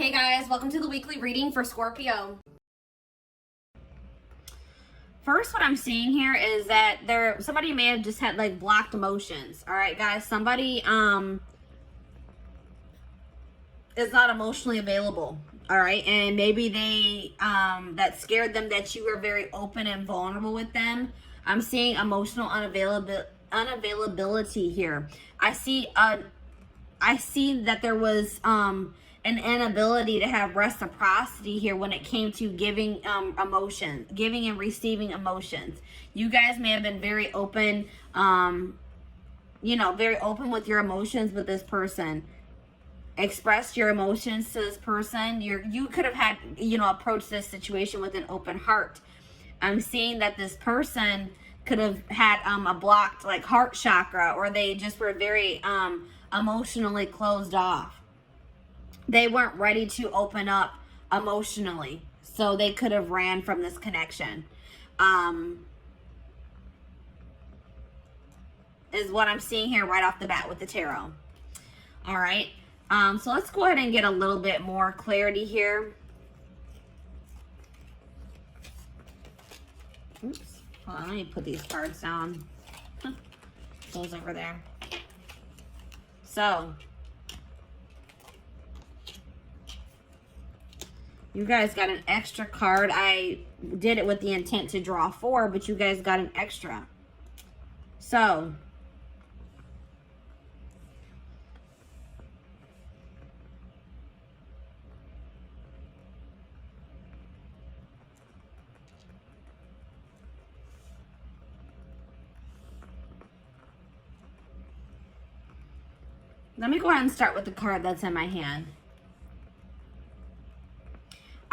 Hey guys, welcome to the weekly reading for Scorpio. First, what I'm seeing here is that somebody may have just had like blocked emotions. All right, guys, somebody is not emotionally available. All right, and maybe they that scared them that you were very open and vulnerable with them. I'm seeing emotional unavailability here. I see that there was an inability to have reciprocity here when it came to giving emotions, giving and receiving emotions. You guys may have been very open, very open with your emotions with this person. Expressed your emotions to this person. You could have had, approached this situation with an open heart. I'm seeing that this person could have had a blocked like heart chakra, or they just were very emotionally closed off. They weren't ready to open up emotionally, so they could have ran from this connection. Is what I'm seeing here right off the bat with the tarot. All right. So let's go ahead and get a little bit more clarity here. Oops. Hold on, let me put these cards down. Those over there. So, you guys got an extra card. I did it with the intent to draw 4, but you guys got an extra. So, let me go ahead and start with the card that's in my hand.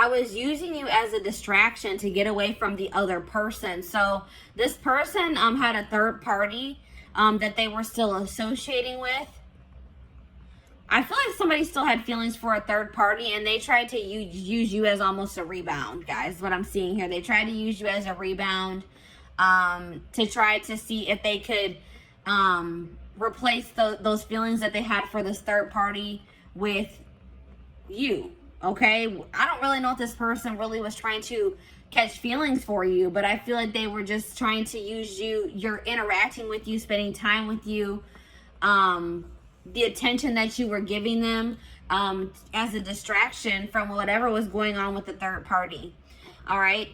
I was using you as a distraction to get away from the other person. So this person had a third party that they were still associating with. I feel like somebody still had feelings for a third party, and they tried to use you as almost a rebound, guys. What I'm seeing here, they tried to use you as a rebound to try to see if they could replace those feelings that they had for this third party with you. Okay, I don't really know if this person really was trying to catch feelings for you, but I feel like they were just trying to use you. You're interacting with you, spending time with you, the attention that you were giving them as a distraction from whatever was going on with the third party. All right,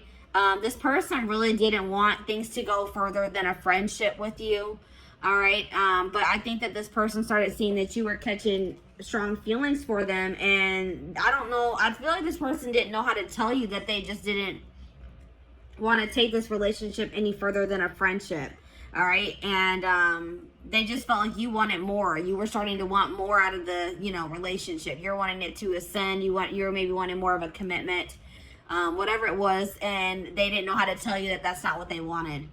this person really didn't want things to go further than a friendship with you. All right, but I think that this person started seeing that you were catching strong feelings for them, and I don't know, I feel like this person didn't know how to tell you that they just didn't want to take this relationship any further than a friendship. All right, and they just felt like you wanted more. You were starting to want more out of the relationship. You're wanting it to ascend. You're maybe wanting more of a commitment, whatever it was, and they didn't know how to tell you that that's not what they wanted.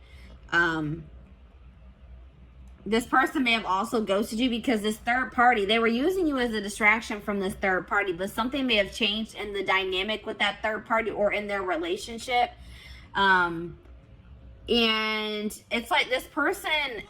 This person may have also ghosted you because this third party, they were using you as a distraction from this third party, but something may have changed in the dynamic with that third party or in their relationship. And it's like this person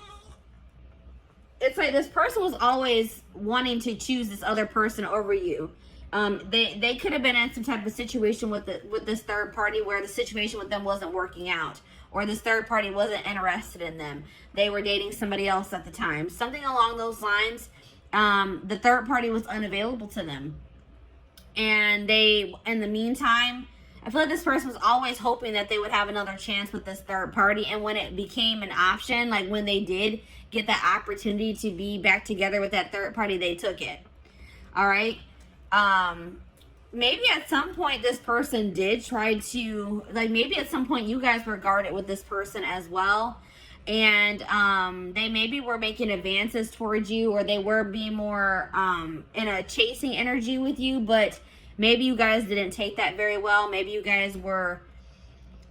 was always wanting to choose this other person over you. They could have been in some type of situation with this third party where the situation with them wasn't working out, or this third party wasn't interested in them. They were dating somebody else at the time. Something along those lines. The third party was unavailable to them. And in the meantime, I feel like this person was always hoping that they would have another chance with this third party. And when it became an option, like when they did get that opportunity to be back together with that third party, they took it. All right. Maybe at some point this person did try to, maybe at some point you guys were guarded with this person as well. And they maybe were making advances towards you, or they were being more in a chasing energy with you, but maybe you guys didn't take that very well. Maybe you guys were,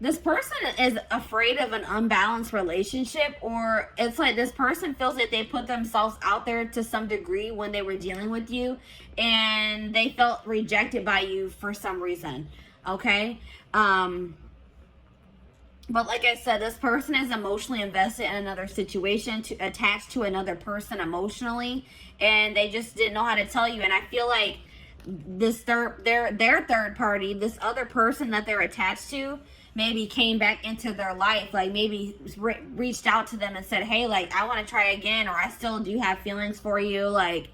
this person is afraid of an unbalanced relationship, or it's like this person feels that they put themselves out there to some degree when they were dealing with you, and they felt rejected by you for some reason. Okay. But like I said, this person is emotionally invested in another situation, attached to another person emotionally, and they just didn't know how to tell you. And I feel like this their third party, this other person that they're attached to, maybe came back into their life, like maybe reached out to them and said, hey, like, I want to try again, or I still do have feelings for you, like,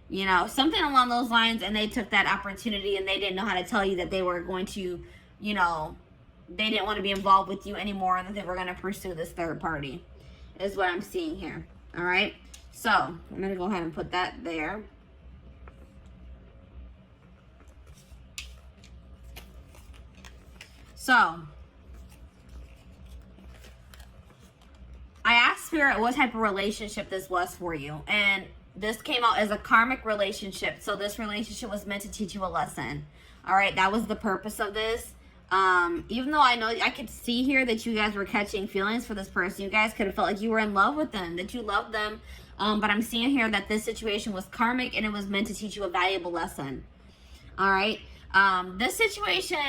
you know, something along those lines. And they took that opportunity and they didn't know how to tell you that they were going to, you know, they didn't want to be involved with you anymore, and that they were going to pursue this third party, is what I'm seeing here. All right. So I'm going to go ahead and put that there. So I asked Spirit what type of relationship this was for you, and this came out as a karmic relationship. So this relationship was meant to teach you a lesson. All right, that was the purpose of this. Even though I know I could see here that you guys were catching feelings for this person, you guys could have felt like you were in love with them, that you loved them. But I'm seeing here that this situation was karmic and it was meant to teach you a valuable lesson. All right. This situation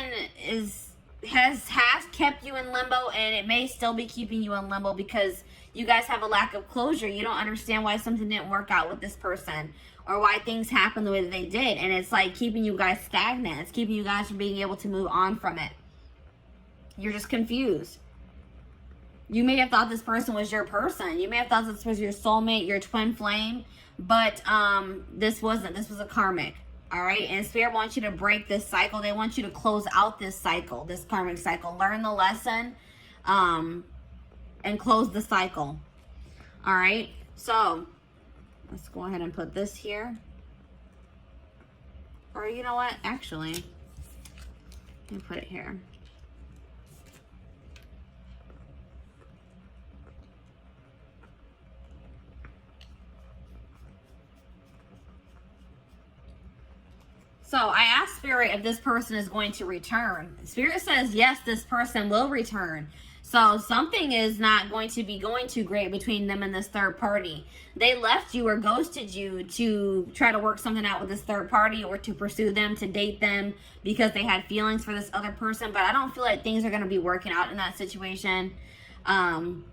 has kept you in limbo, and it may still be keeping you in limbo because you guys have a lack of closure. You don't understand why something didn't work out with this person, or why things happened the way that they did. And it's like keeping you guys stagnant. It's keeping you guys from being able to move on from it. You're just confused. You may have thought this person was your person. You may have thought this was your soulmate, your twin flame, but this wasn't. This was a karmic. All right. And Spirit wants you to break this cycle. They want you to close out this cycle, this karmic cycle. Learn the lesson and close the cycle. All right. So let's go ahead and put this here. Or you know what? Actually, let me put it here. So I asked Spirit if this person is going to return. Spirit says, yes, this person will return. So something is not going to be going too great between them and this third party. They left you or ghosted you to try to work something out with this third party, or to pursue them, to date them, because they had feelings for this other person. But I don't feel like things are going to be working out in that situation. But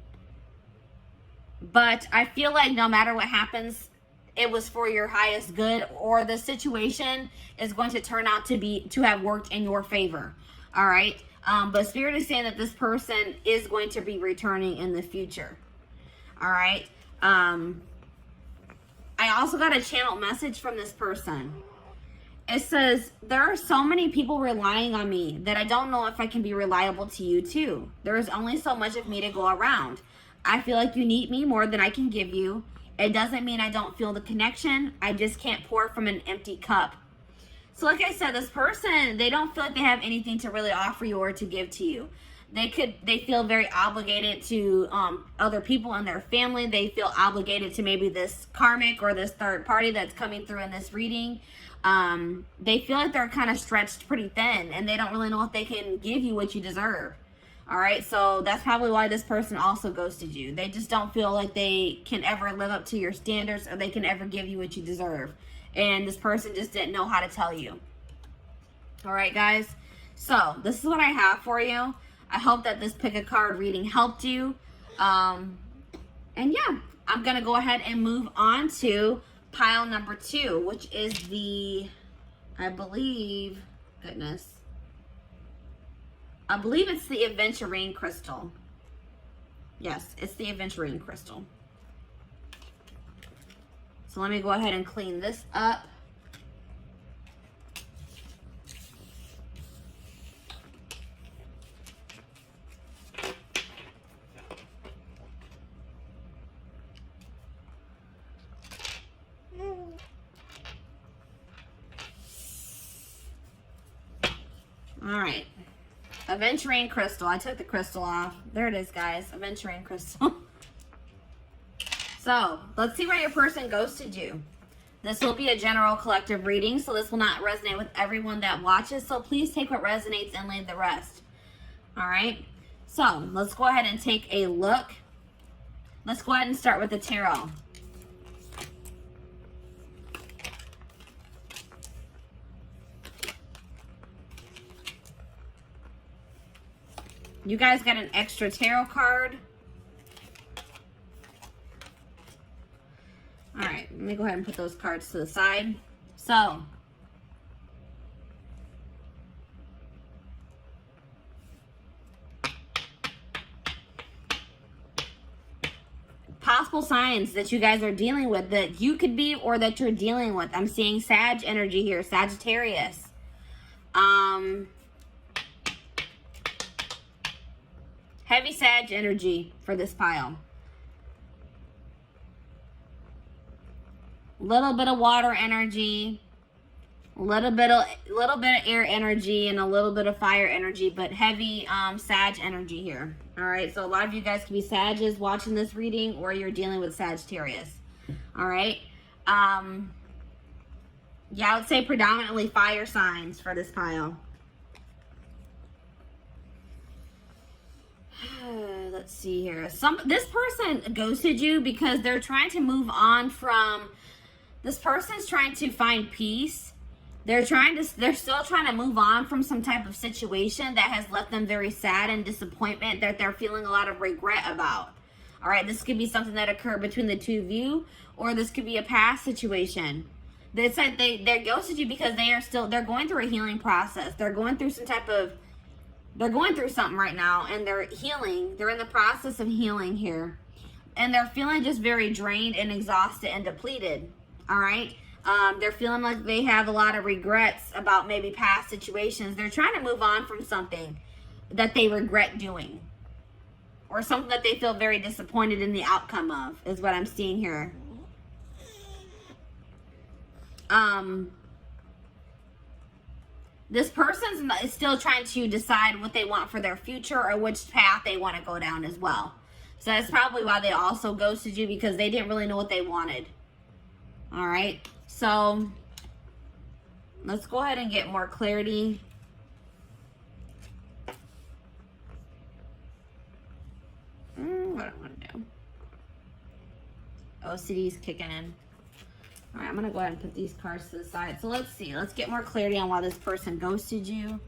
I feel like no matter what happens, it was for your highest good, or the situation is going to turn out to have worked in your favor. All right. But Spirit is saying that this person is going to be returning in the future. All right. I also got a channel message from this person. It says, there are so many people relying on me that I don't know if I can be reliable to you too. There is only so much of me to go around. I feel like you need me more than I can give you. It doesn't mean I don't feel the connection. I just can't pour from an empty cup. So like I said, this person, they don't feel like they have anything to really offer you or to give to you. They feel very obligated to other people in their family. They feel obligated to maybe this karmic or this third party that's coming through in this reading. They feel like they're kind of stretched pretty thin, and they don't really know if they can give you what you deserve. All right, so that's probably why this person also ghosted you. They just don't feel like they can ever live up to your standards, or they can ever give you what you deserve. And this person just didn't know how to tell you. All right, guys. So this is what I have for you. I hope that this pick a card reading helped you. And yeah, I'm going to go ahead and move on to pile number 2, which is the, I believe it's the aventurine crystal. Yes, it's the aventurine crystal. So let me go ahead and clean this up. All right. Aventurine crystal. I took the crystal off. There it is, guys. Aventurine crystal. So, let's see where your person ghosted you. This will be a general collective reading, so this will not resonate with everyone that watches. So, please take what resonates and leave the rest. All right? So, let's go ahead and take a look. Let's go ahead and start with the tarot. You guys got an extra tarot card. All right, let me go ahead and put those cards to the side. So, possible signs that you guys are dealing with, that you could be or that you're dealing with. I'm seeing Sag energy here, Sagittarius. Heavy Sag energy for this pile. Little bit of water energy, little bit of air energy, and a little bit of fire energy, but heavy Sag energy here. All right, so a lot of you guys could be Sages watching this reading, or you're dealing with Sagittarius. All right. Yeah, I would say predominantly fire signs for this pile. Let's see here. This person ghosted you because they're trying to move on from. This person's trying to find peace. They're still trying to move on from some type of situation that has left them very sad and disappointment, that they're feeling a lot of regret about. All right, this could be something that occurred between the two of you, or this could be a past situation. They said they ghosted you because they're going through a healing process. They're going through they're going through something right now, and they're healing. They're in the process of healing here. And they're feeling just very drained and exhausted and depleted. All right. They're feeling like they have a lot of regrets about maybe past situations. They're trying to move on from something that they regret doing, or something that they feel very disappointed in the outcome of, is what I'm seeing here. This person is still trying to decide what they want for their future, or which path they want to go down as well. So that's probably why they also ghosted you, because they didn't really know what they wanted. All right, so let's go ahead and get more clarity. What do I want to do? OCD is kicking in. All right, I'm going to go ahead and put these cards to the side. So let's see. Let's get more clarity on why this person ghosted you.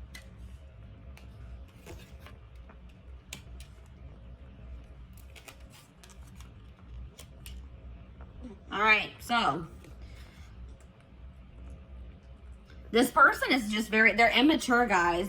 All right, so this person is just they're immature, guys.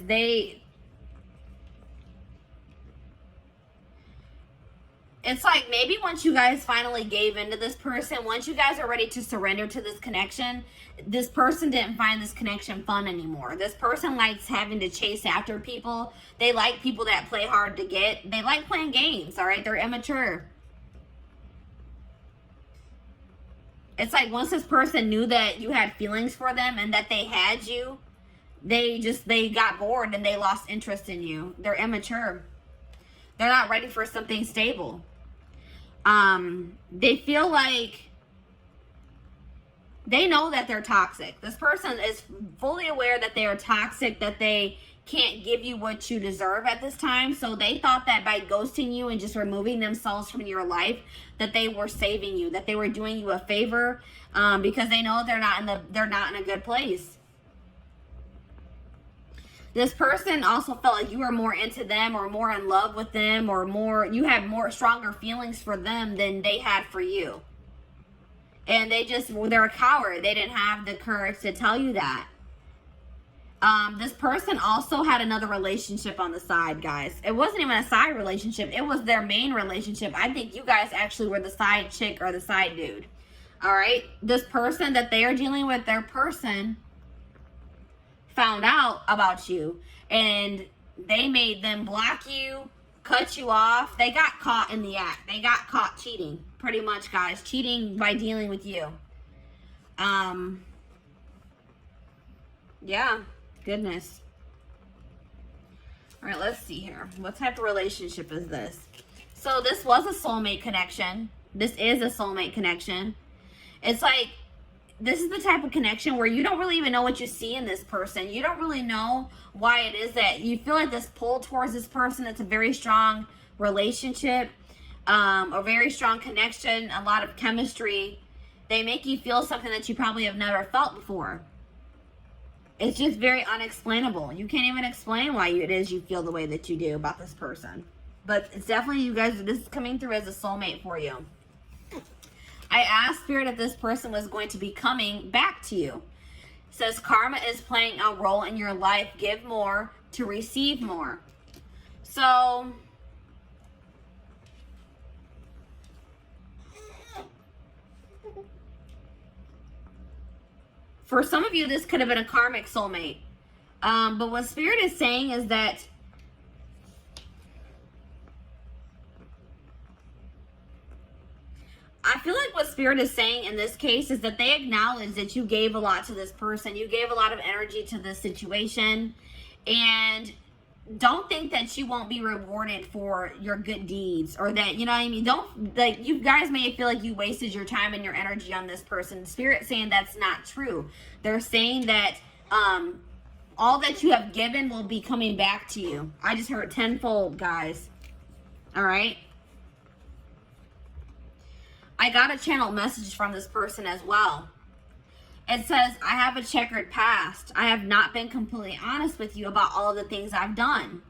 It's like maybe once you guys finally gave into this person, once you guys are ready to surrender to this connection, this person didn't find this connection fun anymore. This person likes having to chase after people. They like people that play hard to get. They like playing games, all right? They're immature. It's like once this person knew that you had feelings for them and that they had you, they got bored and they lost interest in you. They're immature. They're not ready for something stable. They feel like they know that they're toxic. This person is fully aware that they are toxic, that they can't give you what you deserve at this time. So they thought that by ghosting you and just removing themselves from your life, that they were saving you, that they were doing you a favor, because they know they're not in a good place. This person also felt like you were more into them, or more in love with them, or you had stronger feelings for them than they had for you. And they're a coward. They didn't have the courage to tell you that. This person also had another relationship on the side, guys. It wasn't even a side relationship. It was their main relationship. I think you guys actually were the side chick or the side dude. All right. This person that they are dealing with, their person found out about you, and they made them block you, cut you off. They got caught in the act. They got caught cheating, pretty much, guys. Cheating by dealing with you. Yeah. Goodness. All right, let's see here. What type of relationship is this? So this was a soulmate connection. This is a soulmate connection. It's like, this is the type of connection where you don't really even know what you see in this person. You don't really know why it is that you feel like this pull towards this person. It's a very strong relationship, a very strong connection, a lot of chemistry. They make you feel something that you probably have never felt before. It's just very unexplainable. You can't even explain why it is you feel the way that you do about this person. But it's definitely, you guys, this is coming through as a soulmate for you. I asked Spirit if this person was going to be coming back to you. It says karma is playing a role in your life. Give more to receive more. So For some of you, this could have been a karmic soulmate. But what Spirit is saying is that I feel like what Spirit is saying in this case is that they acknowledge that you gave a lot to this person. You gave a lot of energy to this situation. And don't think that you won't be rewarded for your good deeds, or that, you know what I mean? Don't, like, you guys may feel like you wasted your time and your energy on this person. Spirit saying that's not true. They're saying that all that you have given will be coming back to you. I just heard tenfold, guys. All right. I got a channel message from this person as well. It says, I have a checkered past. I have not been completely honest with you about all of the things I've done.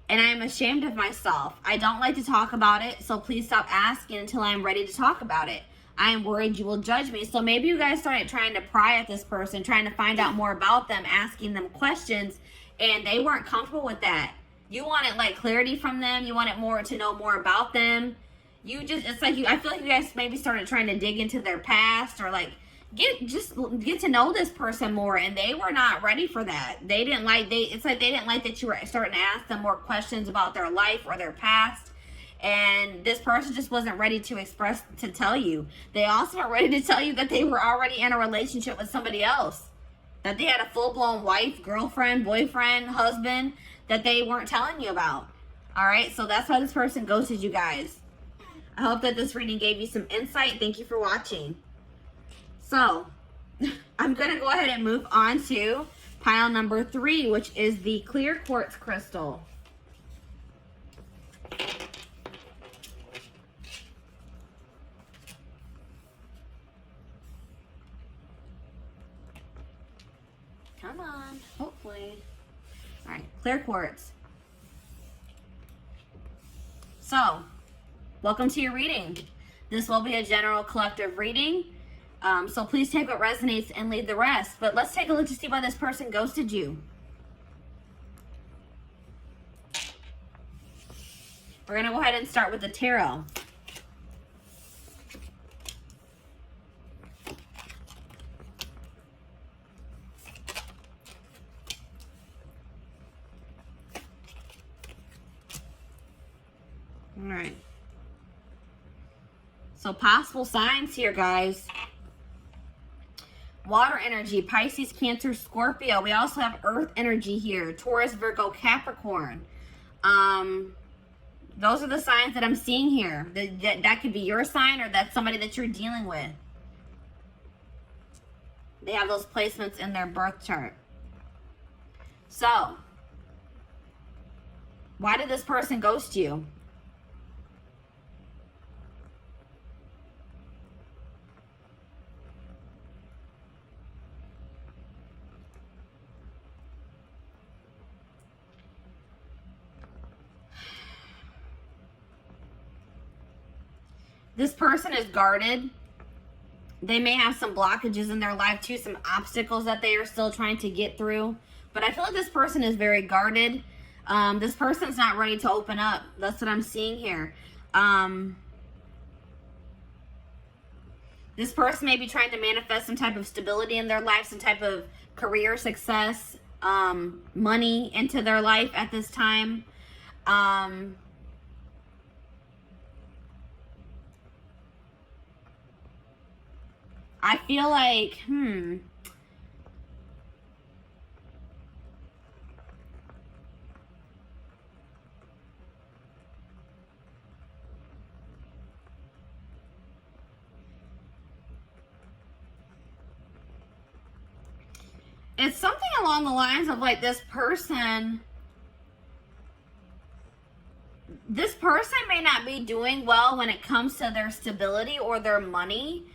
And I am ashamed of myself. I don't like to talk about it, so please stop asking until I am ready to talk about it. I am worried you will judge me. So maybe you guys started trying to pry at this person, trying to find out more about them, asking them questions, and they weren't comfortable with that. You wanted like clarity from them. You wanted more to know more about them. You just, it's like I feel like you guys maybe started trying to dig into their past, or like get to know this person more, and they were not ready for that. They didn't like, it's like they didn't like that you were starting to ask them more questions about their life or their past. And this person just wasn't ready to tell you. They also weren't ready to tell you that they were already in a relationship with somebody else. That they had a full-blown wife, girlfriend, boyfriend, husband that they weren't telling you about. Alright, so that's why this person ghosted you guys. I hope that this reading gave you some insight. Thank you for watching. So, I'm going to go ahead and move on to pile number 3, which is the clear quartz crystal. Come on, hopefully. All right, clear quartz. So, welcome to your reading. This will be a general collective reading. So please take what resonates and leave the rest. But let's take a look to see why this person ghosted you. We're going to go ahead and start with the tarot. All right. So possible signs here, guys. Water energy, Pisces, Cancer, Scorpio. We also have earth energy here. Taurus, Virgo, Capricorn. Those are the signs that I'm seeing here. That could be your sign, or that's somebody that you're dealing with. They have those placements in their birth chart. So, why did this person ghost you? This person is guarded. They may have some blockages in their life too, some obstacles that they are still trying to get through. But I feel like this person is very guarded. This person's not ready to open up. That's what I'm seeing here. This person may be trying to manifest some type of stability in their life, some type of career success, money into their life at this time. I feel like, it's something along the lines of like this person may not be doing well when it comes to their stability or their money.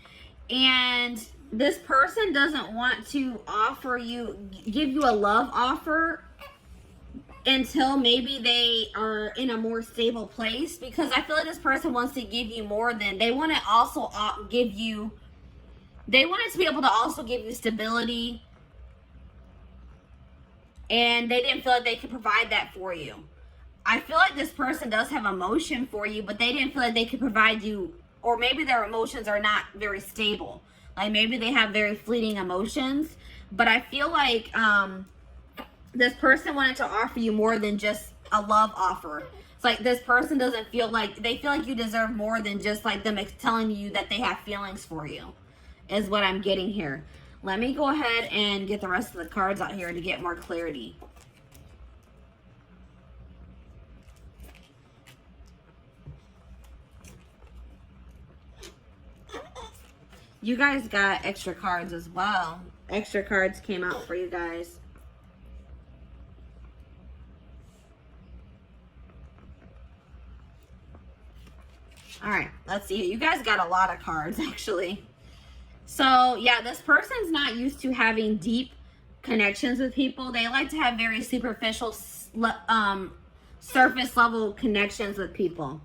And this person doesn't want to give you a love offer until maybe they are in a more stable place. Because I feel like this person wants to give you more than, they want to also give you, they wanted to be able to also give you stability. And they didn't feel like they could provide that for you. I feel like this person does have emotion for you, but they didn't feel like they could provide you, or maybe their emotions are not very stable. Like maybe they have very fleeting emotions, but I feel like this person wanted to offer you more than just a love offer. It's like this person doesn't feel like, they feel like you deserve more than just like them telling you that they have feelings for you, is what I'm getting here. Let me go ahead and get the rest of the cards out here to get more clarity. You guys got extra cards as well. Extra cards came out for you guys. All right, let's see. You guys got a lot of cards, actually. So, yeah, this person's not used to having deep connections with people. They like to have very superficial, surface level connections with people.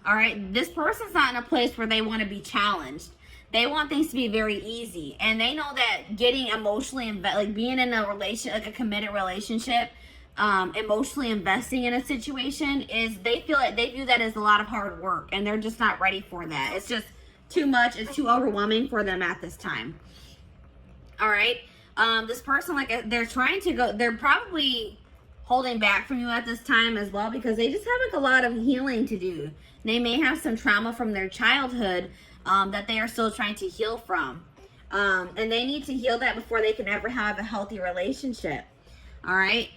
All right, this person's not in a place where they want to be challenged. They want things to be very easy, and they know that getting emotionally like being in a relation, like a committed relationship, emotionally investing in a situation is, they feel like they view that as a lot of hard work, and they're just not ready for that. It's just too much. It's too overwhelming for them at this time. All right, this person, like, they're trying to go, they're probably holding back from you at this time as well, because they just have like a lot of healing to do. They may have some trauma from their childhood that they are still trying to heal from, and they need to heal that before they can ever have a healthy relationship. All right,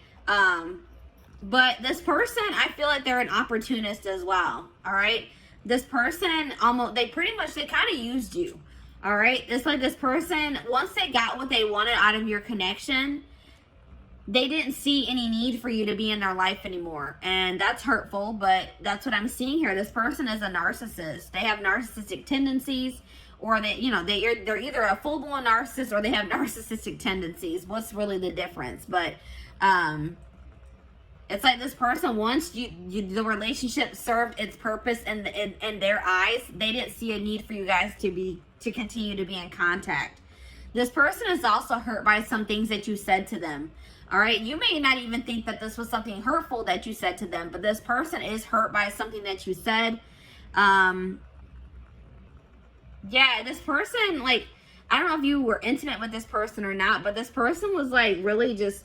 but this person, I feel like they're an opportunist as well. All right, this person they kind of used you. All right, it's like this person, once they got what they wanted out of your connection, they didn't see any need for you to be in their life anymore. And that's hurtful, but that's what I'm seeing here. This person is a narcissist. They have narcissistic tendencies, or they're either a full-blown narcissist or they have narcissistic tendencies. What's really the difference? But it's like this person, once the relationship served its purpose in their eyes, they didn't see a need for you guys to continue to be in contact. This person is also hurt by some things that you said to them. All right, you may not even think that this was something hurtful that you said to them, but this person is hurt by something that you said. Yeah, this person, like, I don't know if you were intimate with this person or not, but this person was like really just,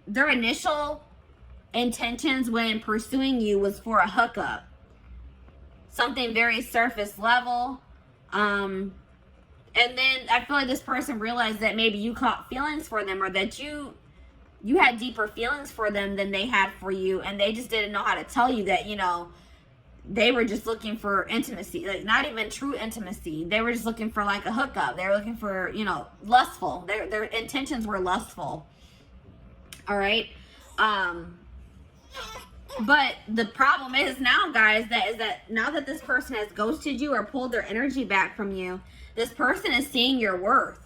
their initial intentions when pursuing you was for a hookup. Something very surface level. And then I feel like this person realized that maybe you caught feelings for them, or that you had deeper feelings for them than they had for you, and they just didn't know how to tell you that, they were just looking for intimacy, like not even true intimacy. They were just looking for like a hookup. They were looking for, lustful. Their intentions were lustful. All right. But the problem is now, guys, that now that this person has ghosted you or pulled their energy back from you, this person is seeing your worth.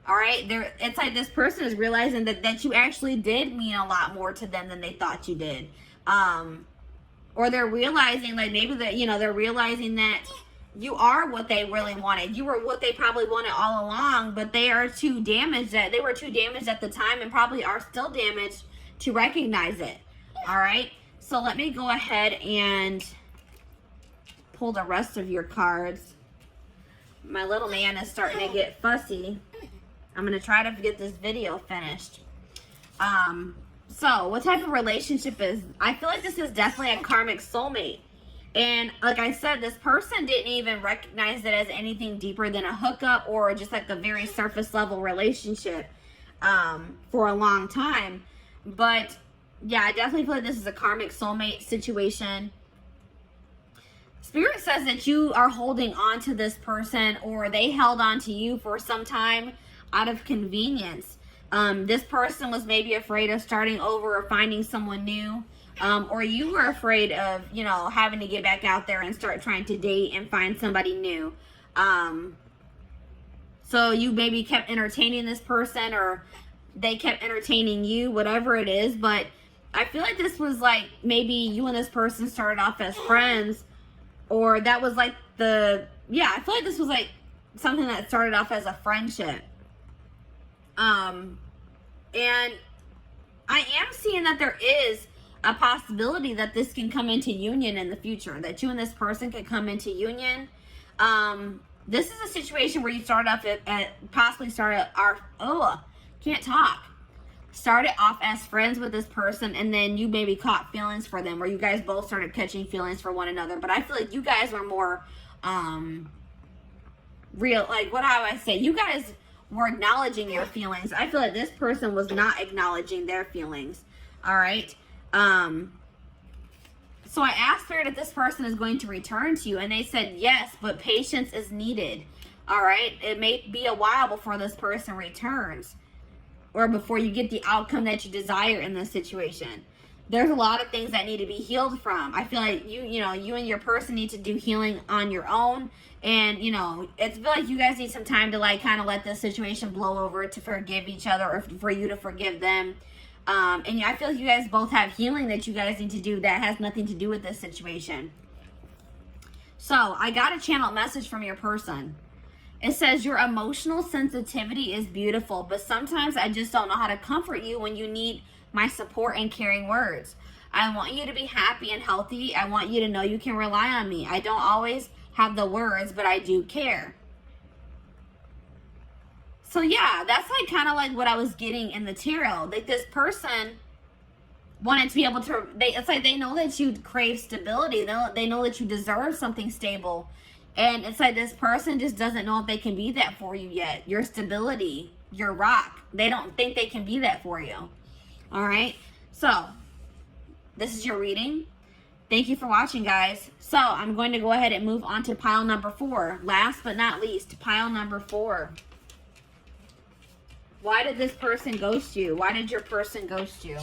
All right, it's like this person is realizing that you actually did mean a lot more to them than they thought you did. Or they're realizing, like, maybe that, they're realizing that you are what they really wanted. You were what they probably wanted all along, but they were too damaged at the time, and probably are still damaged to recognize it. All right, so let me go ahead and pull the rest of your cards. My little man is starting to get fussy. I'm going to try to get this video finished. So what type of relationship is, I feel like this is definitely a karmic soulmate. And like I said, this person didn't even recognize it as anything deeper than a hookup or just like a very surface level relationship for a long time. But yeah, I definitely feel like this is a karmic soulmate situation. Spirit says that you are holding on to this person, or they held on to you for some time out of convenience. This person was maybe afraid of starting over or finding someone new, or you were afraid of, having to get back out there and start trying to date and find somebody new. So you maybe kept entertaining this person, or they kept entertaining you, whatever it is. But I feel like this was like, maybe you and this person started off as friends, or that was like I feel like this was like something that started off as a friendship. And I am seeing that there is a possibility that this can come into union in the future, that you and this person could come into union. This is a situation where you started off possibly started started off as friends with this person, and then you maybe caught feelings for them, or you guys both started catching feelings for one another. But I feel like you guys were more real, like, what how I say, you guys were acknowledging your feelings. I feel like this person was not acknowledging their feelings. All right. So I asked Spirit if this person is going to return to you, and they said yes, but patience is needed. All right. It may be a while before this person returns, or before you get the outcome that you desire in this situation. There's a lot of things that need to be healed from. I feel like you and your person need to do healing on your own. And, it's feel like you guys need some time to, like, kind of let this situation blow over, to forgive each other, or for you to forgive them. And I feel like you guys both have healing that you guys need to do that has nothing to do with this situation. So I got a channel message from your person. It says, your emotional sensitivity is beautiful, but sometimes I just don't know how to comfort you when you need my support and caring words. I want you to be happy and healthy. I want you to know you can rely on me. I don't always have the words, but I do care. So yeah, that's like kind of like what I was getting in the tarot. Like, this person wanted to be able to, it's like they know that you crave stability. They know that you deserve something stable. And it's like this person just doesn't know if they can be that for you yet. Your stability, your rock. They don't think they can be that for you. All right. So this is your reading. Thank you for watching, guys. So I'm going to go ahead and move on to pile number 4. Last but not least, pile number 4. Why did this person ghost you? Why did your person ghost you?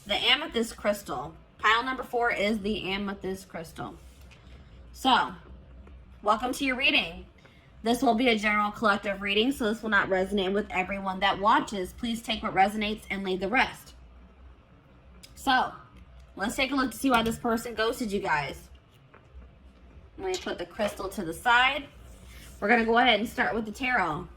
The amethyst crystal. Pile number 4 is the amethyst crystal. So, welcome to your reading. This will be a general collective reading, so this will not resonate with everyone that watches. Please take what resonates and leave the rest. So, let's take a look to see why this person ghosted you guys. Let me put the crystal to the side. We're going to go ahead and start with the tarot.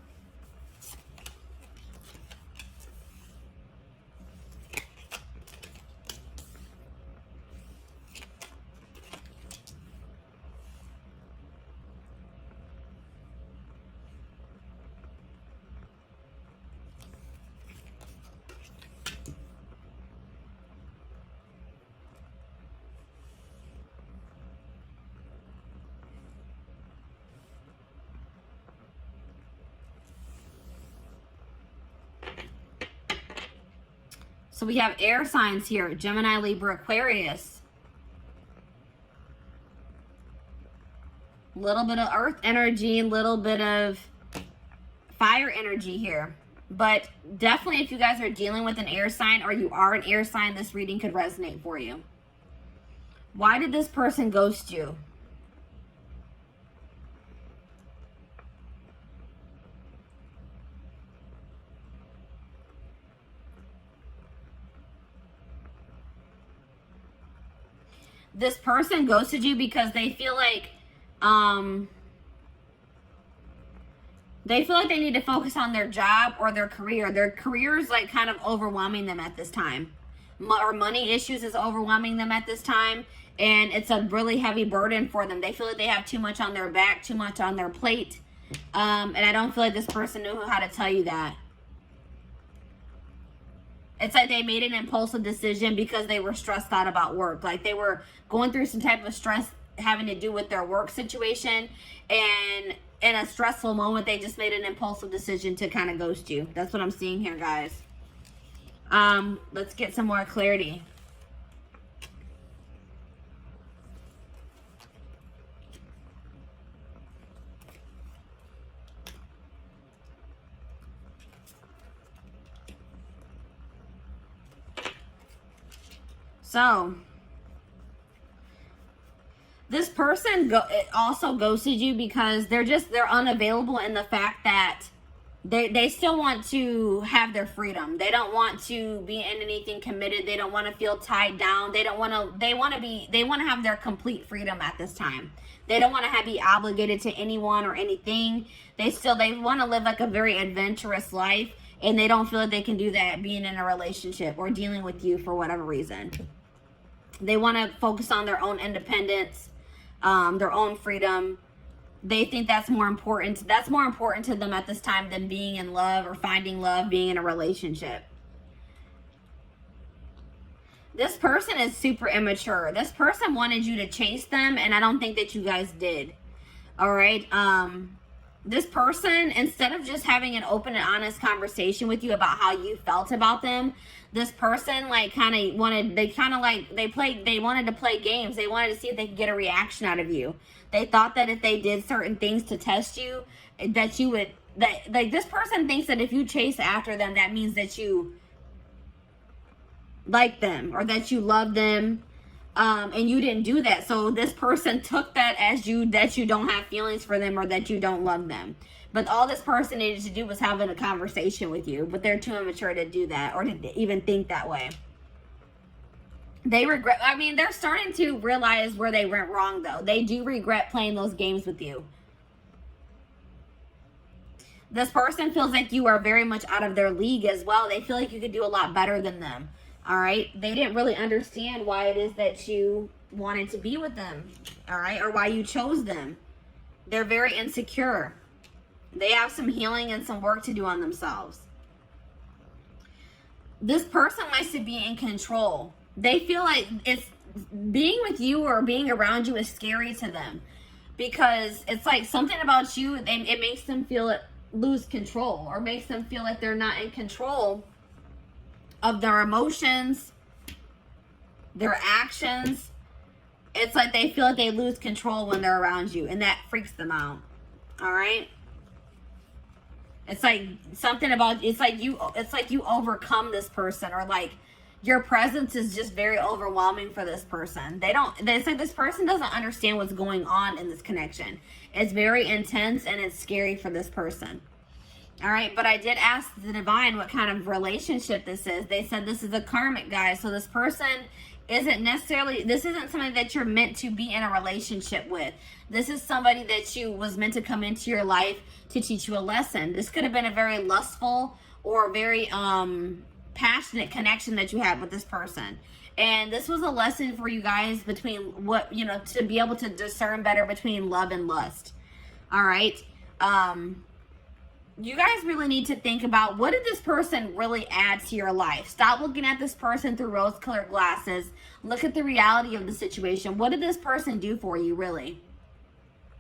So we have air signs here: Gemini, Libra, Aquarius. A little bit of earth energy, a little bit of fire energy here. But definitely, if you guys are dealing with an air sign, or you are an air sign, this reading could resonate for you. Why did this person ghost you? This person ghosted you because they feel like they need to focus on their job or their career. Their career is like kind of overwhelming them at this time. Or money issues is overwhelming them at this time. And it's a really heavy burden for them. They feel like they have too much on their back, too much on their plate. And I don't feel like this person knew how to tell you that. It's like they made an impulsive decision because they were stressed out about work. Like they were going through some type of stress having to do with their work situation. And in a stressful moment, they just made an impulsive decision to kind of ghost you. That's what I'm seeing here, guys. Let's get some more clarity. So, this person also ghosted you because they're unavailable in the fact that they still want to have their freedom. They don't want to be in anything committed. They don't want to feel tied down. They want to have their complete freedom at this time. They don't want to be obligated to anyone or anything. They want to live like a very adventurous life, and they don't feel like they can do that being in a relationship or dealing with you for whatever reason. They want to focus on their own independence, their own freedom. They think that's more important. That's more important to them at this time than being in love or finding love, being in a relationship. This person is super immature. This person wanted you to chase them, and I don't think that you guys did. All right. This person, instead of just having an open and honest conversation with you about how you felt about them, this person like they wanted to play games. They wanted to see if they could get a reaction out of you. They thought that if they did certain things to test you, that you would, like this person thinks that if you chase after them, that means that you like them or that you love them. And you didn't do that. So this person took that as that you don't have feelings for them or that you don't love them. But all this person needed to do was having a conversation with you. But they're too immature to do that or to even think that way. They regret, I mean, they're starting to realize where they went wrong though. They do regret playing those games with you. This person feels like you are very much out of their league as well. They feel like you could do a lot better than them. All right. They didn't really understand why it is that you wanted to be with them. All right. Or why you chose them. They're very insecure. They have some healing and some work to do on themselves. This person likes to be in control. They feel like it's being with you or being around you is scary to them because it's like something about you. It makes them lose control or makes them feel like they're not in control of their emotions, their actions. It's like they feel like they lose control when they're around you, and that freaks them out. All right. It's like something about, it's like you overcome this person, or like your presence is just very overwhelming for this person. It's like this person doesn't understand what's going on in this connection. It's very intense and it's scary for this person. All right, but I did ask the divine what kind of relationship this is. They said this is a karmic, guys. So this person isn't somebody that you're meant to be in a relationship with. This is somebody that you was meant to come into your life to teach you a lesson. This could have been a very lustful or very passionate connection that you had with this person. And this was a lesson for you guys between to be able to discern better between love and lust. All right. You guys really need to think about, what did this person really add to your life? Stop looking at this person through rose-colored glasses. Look at the reality of the situation. What did this person do for you, really?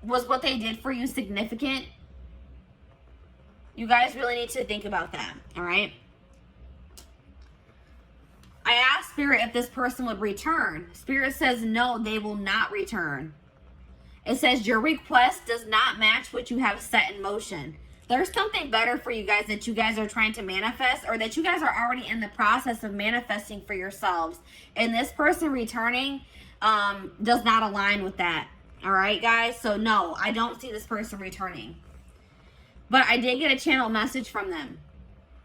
Was what they did for you significant? You guys really need to think about that, all right? I asked Spirit if this person would return. Spirit says no, they will not return. It says your request does not match what you have set in motion. There's something better for you guys that you guys are trying to manifest, or that you guys are already in the process of manifesting for yourselves. And this person returning does not align with that. All right, guys? So no, I don't see this person returning. But I did get a channel message from them.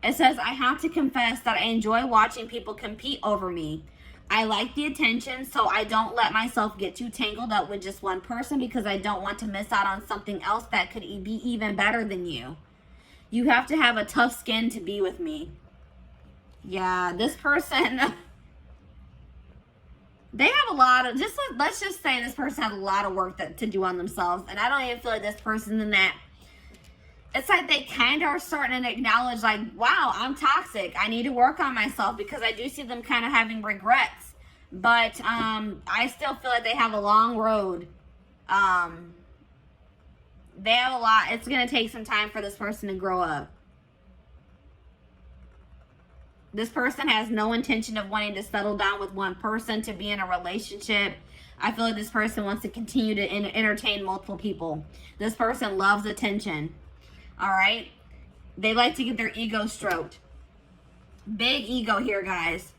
It says, I have to confess that I enjoy watching people compete over me. I like the attention, so I don't let myself get too tangled up with just one person because I don't want to miss out on something else that could be even better than you. You have to have a tough skin to be with me. Yeah, this person, they have a lot of, let's just say this person has a lot of work to do on themselves. And I don't even feel like this person in that. It's like they kind of are starting to acknowledge, like, wow, I'm toxic. I need to work on myself, because I do see them kind of having regrets. But I still feel like they have a long road. They have a lot. It's going to take some time for this person to grow up. This person has no intention of wanting to settle down with one person, to be in a relationship. I feel like this person wants to continue to entertain multiple people. This person loves attention. All right. They like to get their ego stroked. Big ego here, guys.